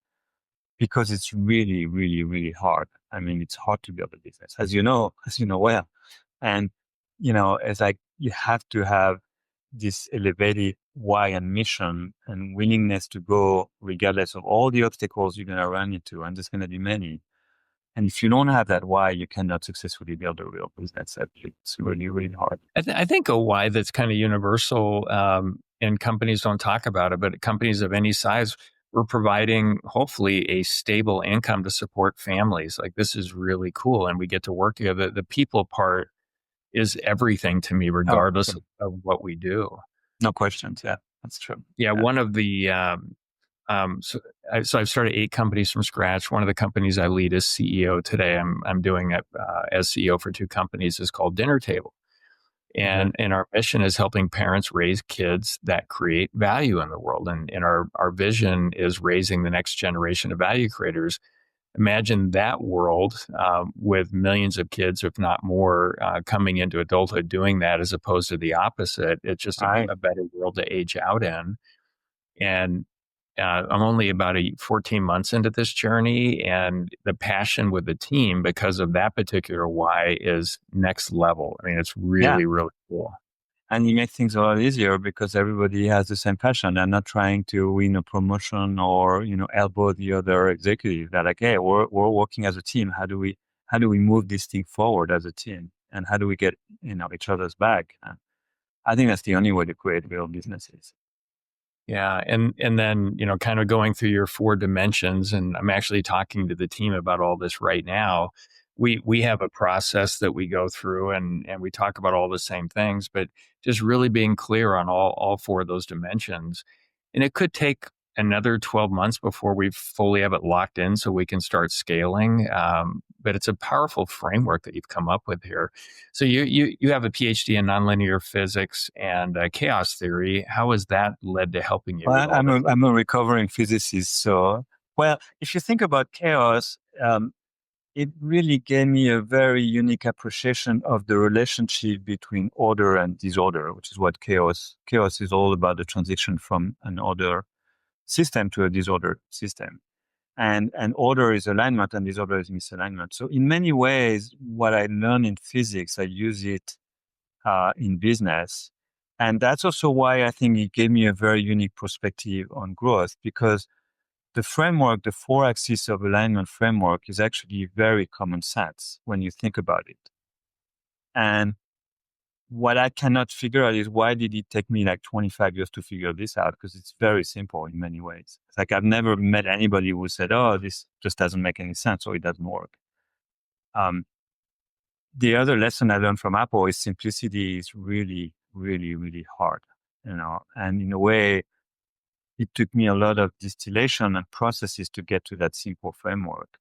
because it's really, really, really hard. I mean, it's hard to build a business, as you know well. And, it's like you have to have this elevated why and mission and willingness to go regardless of all the obstacles you're going to run into. And there's going to be many. And if you don't have that why, you cannot successfully build a real business. It's really, really hard. I think a why that's kind of universal, and companies don't talk about it, but companies of any size, we're providing hopefully a stable income to support families. Like this is really cool, and we get to work together. The people part is everything to me, Oh, regardless sure. of what we do. No questions. Yeah, that's true. Yeah, Yeah. one of the so, so I've started 8 companies from scratch. One of the companies I lead as CEO today. I'm doing it as CEO for 2 companies. Is called Dinner Table. Uh-huh. And our mission is helping parents raise kids that create value in the world. And our vision is raising the next generation of value creators. Imagine that world with millions of kids, if not more, coming into adulthood doing that as opposed to the opposite. It's just Right. a better world to age out in. And I'm only about 14 months into this journey, and the passion with the team because of that particular why is next level. I mean, it's Yeah. really, really cool. And you make things a lot easier because everybody has the same passion. They're not trying to win a promotion or, elbow the other executive. They're like, hey, we're working as a team. How do we move this thing forward as a team? And how do we get, each other's back? And I think that's the only way to create real businesses. Yeah, and then, kind of going through your 4 dimensions, and I'm actually talking to the team about all this right now. We have a process that we go through, and we talk about all the same things, but just really being clear on all 4 of those dimensions. And it could take another 12 months before we fully have it locked in so we can start scaling, but it's a powerful framework that you've come up with here. So you have a PhD in nonlinear physics and chaos theory. How has that led to helping you Well, with all I'm this? a recovering physicist. So, well, if you think about chaos, it really gave me a very unique appreciation of the relationship between order and disorder, which is what chaos is all about, the transition from an order system to a disorder system. And order is alignment and disorder is misalignment. So in many ways, what I learn in physics, I use it in business. And that's also why I think it gave me a very unique perspective on growth, because the framework, the 4 axis of alignment framework, is actually very common sense when you think about it. And what I cannot figure out is, why did it take me like 25 years to figure this out? Because it's very simple in many ways. It's like I've never met anybody who said, oh, this just doesn't make any sense or it doesn't work. Um, the other lesson I learned from Apple is simplicity is really, really, really hard. And in a way, it took me a lot of distillation and processes to get to that simple framework.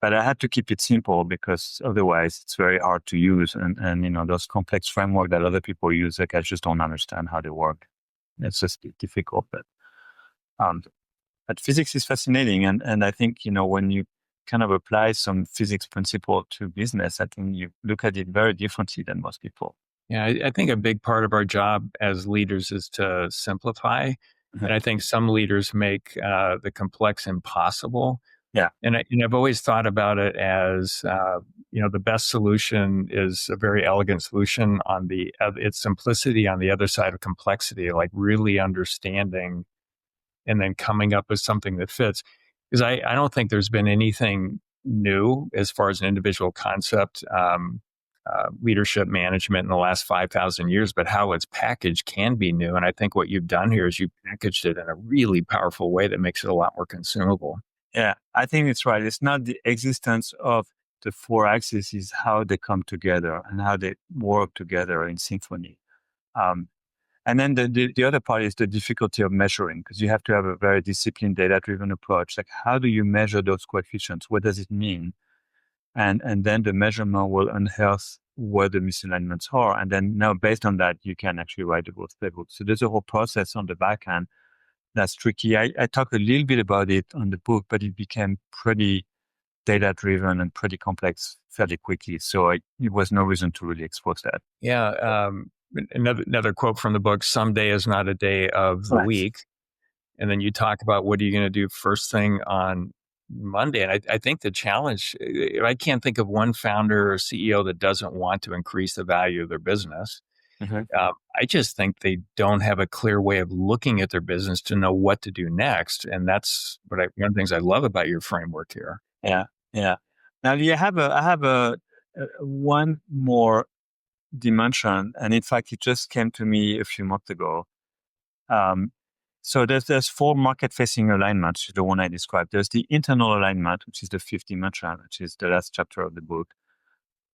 But I had to keep it simple because otherwise it's very hard to use. And those complex framework that other people use, like, I just don't understand how they work. It's just difficult. Um, but physics is fascinating. And I think, when you kind of apply some physics principle to business, I think you look at it very differently than most people. Yeah, I think a big part of our job as leaders is to simplify. And I think some leaders make the complex impossible. Yeah. And I've always thought about it as, the best solution is a very elegant solution on its simplicity on the other side of complexity, like really understanding and then coming up with something that fits. Because I don't think there's been anything new as far as an individual concept, leadership management in the last 5,000 years, but how it's packaged can be new. And I think what you've done here is you packaged it in a really powerful way that makes it a lot more consumable. Yeah, I think it's right. It's not the existence of the 4 axes, is how they come together and how they work together in symphony. Um, and then the other part is the difficulty of measuring, because you have to have a very disciplined, data-driven approach. Like, how do you measure those coefficients? What does it mean? And then the measurement will unearth where the misalignments are. And then now, based on that, you can actually write the growth playbook. So there's a whole process on the back end that's tricky. I talked a little bit about it on the book, but it became pretty data-driven and pretty complex fairly quickly. So it was no reason to really expose that. Yeah. Another quote from the book: "Someday is not a day of the Right. week." And then you talk about what are you going to do first thing on Monday. And I think the challenge, I can't think of one founder or CEO that doesn't want to increase the value of their business. Mhm. I just think they don't have a clear way of looking at their business to know what to do next. And that's one of the things I love about your framework here. Yeah, yeah. Now, I have one more dimension, and in fact, it just came to me a few months ago. Um, so there's 4 market-facing alignments, the one I described. There's the internal alignment, which is the 5th dimension, which is the last chapter of the book.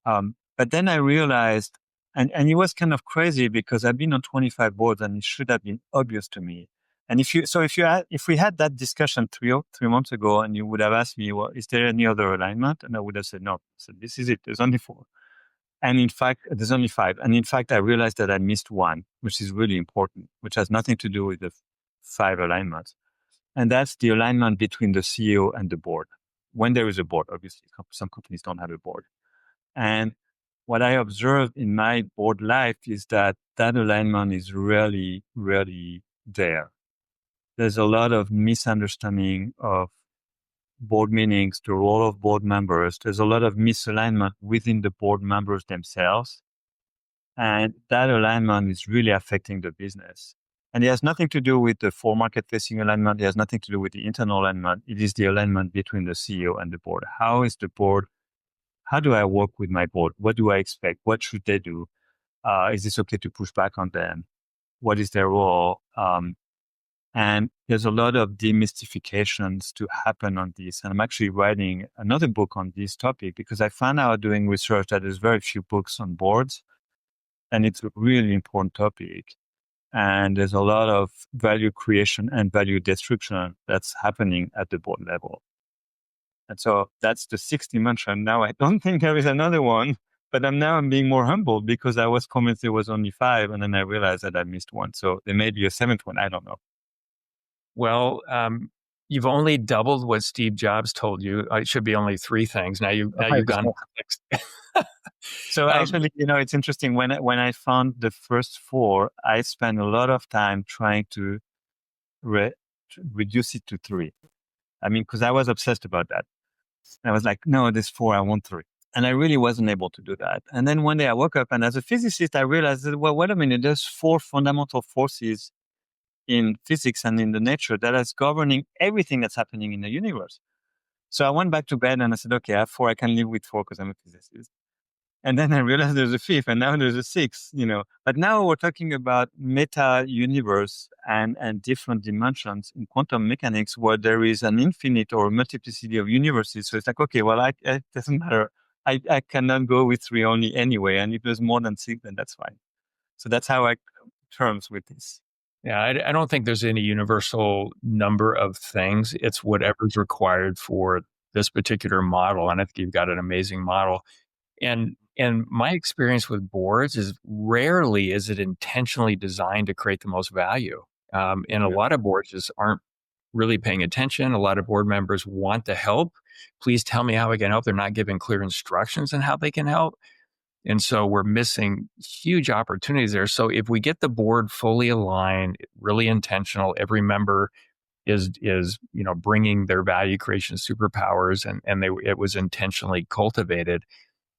But then I realized, and it was kind of crazy because I've been on 25 boards, and it should have been obvious to me. And if we had that discussion 3 months ago, and you would have asked me, well, is there any other alignment? And I would have said no. So this is it. There's only 4. And in fact, there's only 5. And in fact, I realized that I missed one, which is really important, which has nothing to do with the 5 alignments. And that's the alignment between the CEO and the board. When there is a board, obviously, some companies don't have a board. And what I observed in my board life is that that alignment is really, really there. There's a lot of misunderstanding of board meetings, the role of board members. There's a lot of misalignment within the board members themselves. And that alignment is really affecting the business. And it has nothing to do with the for market facing alignment. It has nothing to do with the internal alignment. It is the alignment between the CEO and the board. How is the board? How do I work with my board? What do I expect? What should they do? Is this okay to push back on them? What is their role? And there's a lot of demystifications to happen on this. And I'm actually writing another book on this topic because I found out doing research that there's very few books on boards. And it's a really important topic. And there's a lot of value creation and value destruction that's happening at the board level. And so that's the sixth dimension. Now I don't think there is another one, but I'm being more humble because I was convinced there was only five. And then I realized that I missed one. So there may be a seventh one. I don't know. Well, you've only doubled what Steve Jobs told you. It should be only three things. Now you've gone to six. So actually, it's interesting. When I found the first four, I spent a lot of time trying to reduce it to three. I mean, because I was obsessed about that. I was like, no, there's four. I want three. And I really wasn't able to do that. And then one day I woke up and as a physicist, I realized that, well, wait a minute, there's four fundamental forces in physics and in the nature that is governing everything that's happening in the universe. So I went back to bed and I said, okay, I have four. I can live with four because I'm a physicist. And then I realized there's a fifth and now there's a sixth, But now we're talking about meta universe and different dimensions in quantum mechanics where there is an infinite or a multiplicity of universes. So it's like, okay, well, it doesn't matter. I cannot go with three only anyway. And if there's more than six, then that's fine. So that's how I come to terms with this. Yeah, I don't think there's any universal number of things. It's whatever's required for this particular model. And I think you've got an amazing model. And my experience with boards is rarely is it intentionally designed to create the most value. And a lot of boards just aren't really paying attention. A lot of board members want to help. Please tell me how I can help. They're not giving clear instructions on how they can help. And so we're missing huge opportunities there. So if we get the board fully aligned, really intentional, every member is bringing their value creation superpowers and it was intentionally cultivated.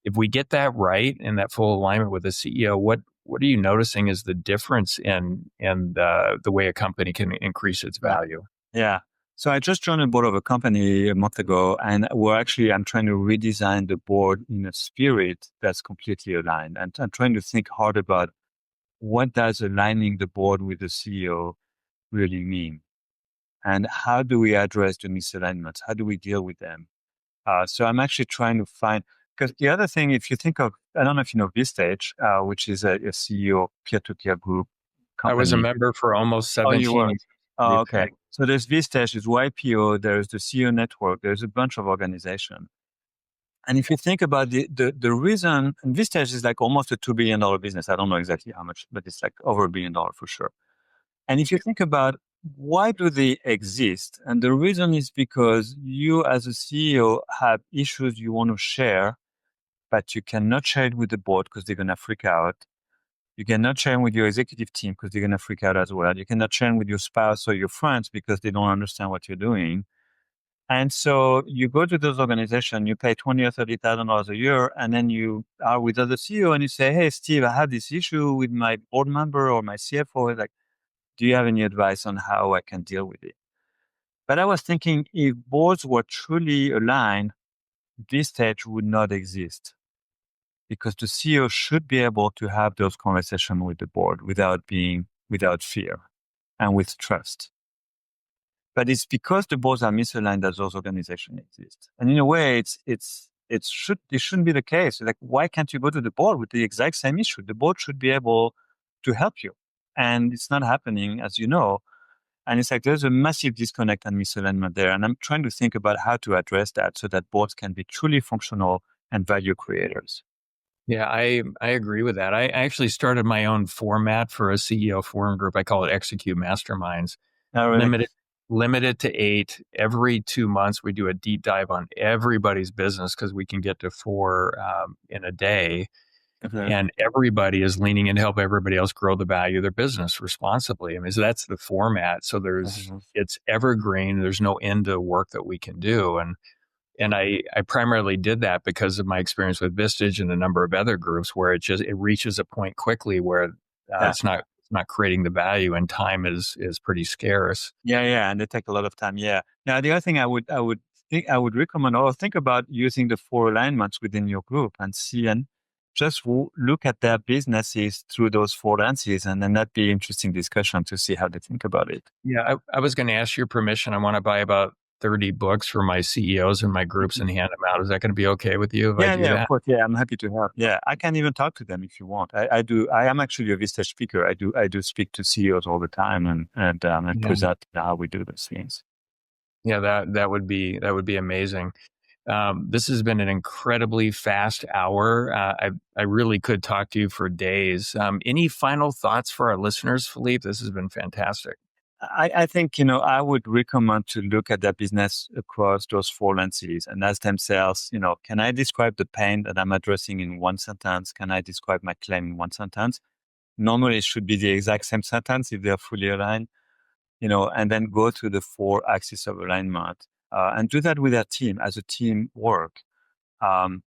If we get that right and that full alignment with the CEO, what are you noticing is the difference in the way a company can increase its value? Yeah. So I just joined the board of a company a month ago, and I'm trying to redesign the board in a spirit that's completely aligned. And I'm trying to think hard about what does aligning the board with the CEO really mean? And how do we address the misalignments? How do we deal with them? So I'm actually trying to find, because the other thing, if you think of, I don't know if you know Vistage, which is a CEO peer-to-peer group company. I was a member for almost 17 years. Oh, okay. So there's Vistage, there's YPO, there's the CEO Network, there's a bunch of organizations. And if you think about the reason, and Vistage is like almost a $2 billion business. I don't know exactly how much, but it's like over $1 billion for sure. And if you think about why do they exist? And the reason is because you as a CEO have issues you want to share, but you cannot share it with the board because they're going to freak out. You cannot share with your executive team because they're going to freak out as well. You cannot share with your spouse or your friends because they don't understand what you're doing. And so you go to those organizations, you pay $20,000 or $30,000 a year, and then you are with other CEO and you say, hey, Steve, I have this issue with my board member or my CFO. It's like, do you have any advice on how I can deal with it? But I was thinking if boards were truly aligned, this stage would not exist, because the CEO should be able to have those conversations with the board without fear and with trust. But it's because the boards are misaligned that those organizations exist. And in a way, it shouldn't be the case. Like, why can't you go to the board with the exact same issue? The board should be able to help you. And it's not happening, as you know. And it's like there's a massive disconnect and misalignment there. And I'm trying to think about how to address that so that boards can be truly functional and value creators. Yeah, I agree with that. I actually started my own format for a CEO forum group. I call it Execute Masterminds. Oh, really? limit it to 8. Every 2 months, we do a deep dive on everybody's business because we can get to 4 in a day. Okay. And everybody is leaning in to help everybody else grow the value of their business responsibly. I mean, so that's the format. So Mhm. it's evergreen. There's no end to work that we can do. And I primarily did that because of my experience with Vistage and a number of other groups where it reaches a point quickly where Yeah. it's not creating the value, and time is pretty scarce. Yeah, yeah, and they take a lot of time. Yeah. Now, the other thing I would recommend or think about using the 4 alignments within your group and see and just look at their businesses through those 4 lenses, and then that'd be interesting discussion to see how they think about it. Yeah, I was going to ask your permission. I want to buy about 30 books for my CEOs and my groups Mhm. and hand them out. Is that going to be okay with you if I Yeah, do yeah, of that? course. Yeah, I'm happy to help. Yeah, I can even talk to them if you want. I do. I am actually a Vistage speaker. I do speak to CEOs all the time and Yeah. present how we do those things. Yeah, that would be amazing. This has been an incredibly fast hour. I really could talk to you for days. Any final thoughts for our listeners, Philippe? This has been fantastic. I think, I would recommend to look at their business across those 4 lenses and ask themselves, can I describe the pain that I'm addressing in one sentence? Can I describe my claim in one sentence? Normally, it should be the exact same sentence if they're fully aligned, and then go to the 4 axis of alignment and do that with their team as a team work. Um,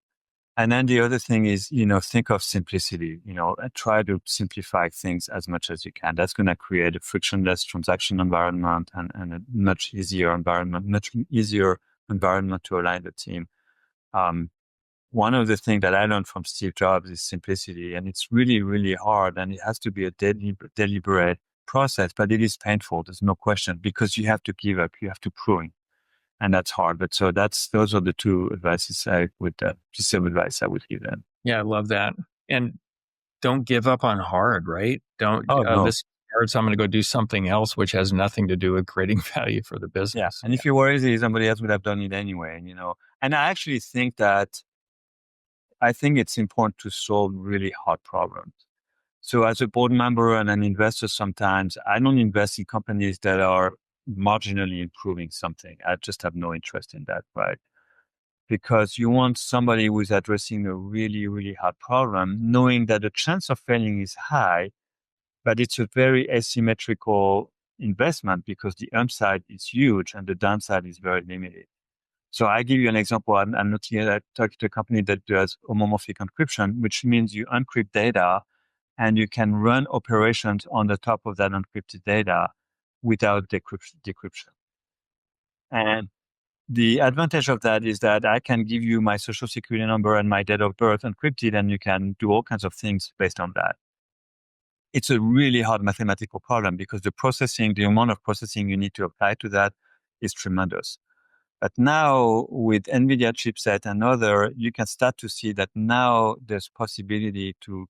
and then the other thing is, think of simplicity, and try to simplify things as much as you can. That's going to create a frictionless transaction environment and a much easier environment to align the team. Um, One of the things that I learned from Steve Jobs is simplicity, and it's really, really hard, and it has to be a deliberate process, but it is painful. There's no question because you have to give up, you have to prune, and that's hard. But so those are the two advices piece of advice I would give them. Yeah, I love that. And don't give up on hard, right? Don't, Oh no, this is hard, so I'm going to go do something else, which has nothing to do with creating value for the yeah. business. And if you worry that somebody else would have done it anyway, and I actually think that I think it's important to solve really hard problems. So as a board member and an investor, sometimes I don't invest in companies that are marginally improving something. I just have no interest in that, right? Because you want somebody who's addressing a really, really hard problem, knowing that the chance of failing is high, but it's a very asymmetrical investment because the upside is huge and the downside is very limited. So I give you an example. I'm looking at talking to a company that does homomorphic encryption, which means you encrypt data and you can run operations on the top of that encrypted data without decryption. And the advantage of that is that I can give you my social security number and my date of birth encrypted, and you can do all kinds of things based on that. It's a really hard mathematical problem because the amount of processing you need to apply to that is tremendous. But now with NVIDIA chipset and other, you can start to see that now there's possibility to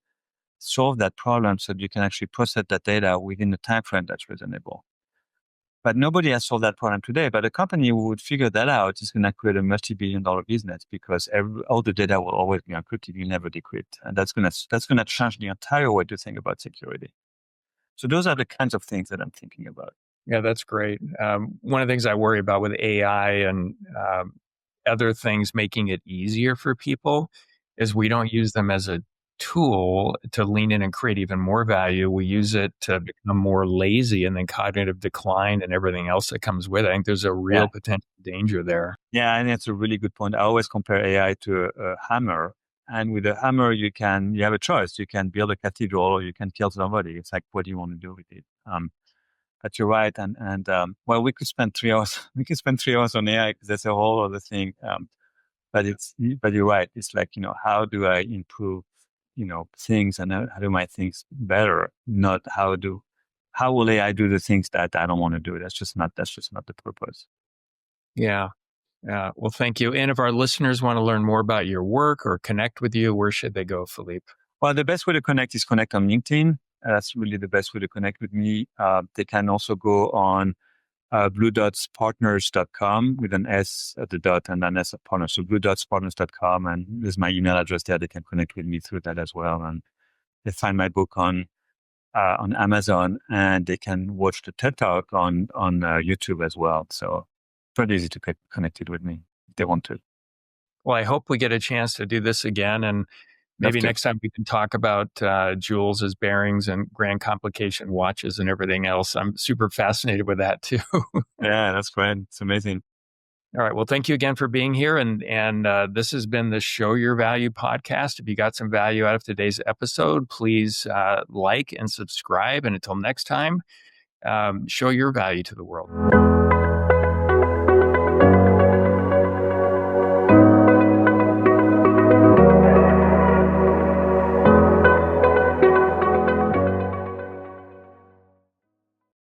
solve that problem so that you can actually process that data within a time frame that's reasonable. But nobody has solved that problem today. But a company who would figure that out is going to create a multi-billion-dollar business because all the data will always be encrypted. You never decrypt, and that's gonna change the entire way to think about security. So those are the kinds of things that I'm thinking about. Yeah, that's great. One of the things I worry about with AI and other things making it easier for people is we don't use them as a tool to lean in and create even more value. We use it to become more lazy and then cognitive decline and everything else that comes with it. I think there's a Yeah, real potential danger there. yeah, and that's a really good point. I always compare AI to a hammer, and with a hammer, you have a choice. You can build a cathedral, or you can kill somebody. It's like, what do you want to do with it? But you're right, and well, we could spend 3 hours. We could spend 3 hours on AI because that's a whole other thing. But you're right. It's like, how do I improve, things and how do my things better? Not how will AI do the things that I don't want to do? That's just not the purpose. Yeah. Yeah. Well, thank you. And if our listeners want to learn more about your work or connect with you, where should they go, Philippe? Well, the best way to connect is connect on LinkedIn. That's really the best way to connect with me. They can also go on bluedotspartners.com with an S at the dot and an S at partner. So bluedotspartners.com, and there's my email address there. They can connect with me through that as well. And they find my book on on Amazon, and they can watch the TED Talk on YouTube as well. So pretty easy to get connected with me if they want to. Well, I hope we get a chance to do this again, and Love maybe to. next time we can talk about Jules's bearings and grand complication watches and everything else. I'm super fascinated with that too. Yeah, that's great. It's amazing. All right. Well, thank you again for being here. And this has been the Show Your Value podcast. If you got some value out of today's episode, please like and subscribe. And until next time, show your value to the world.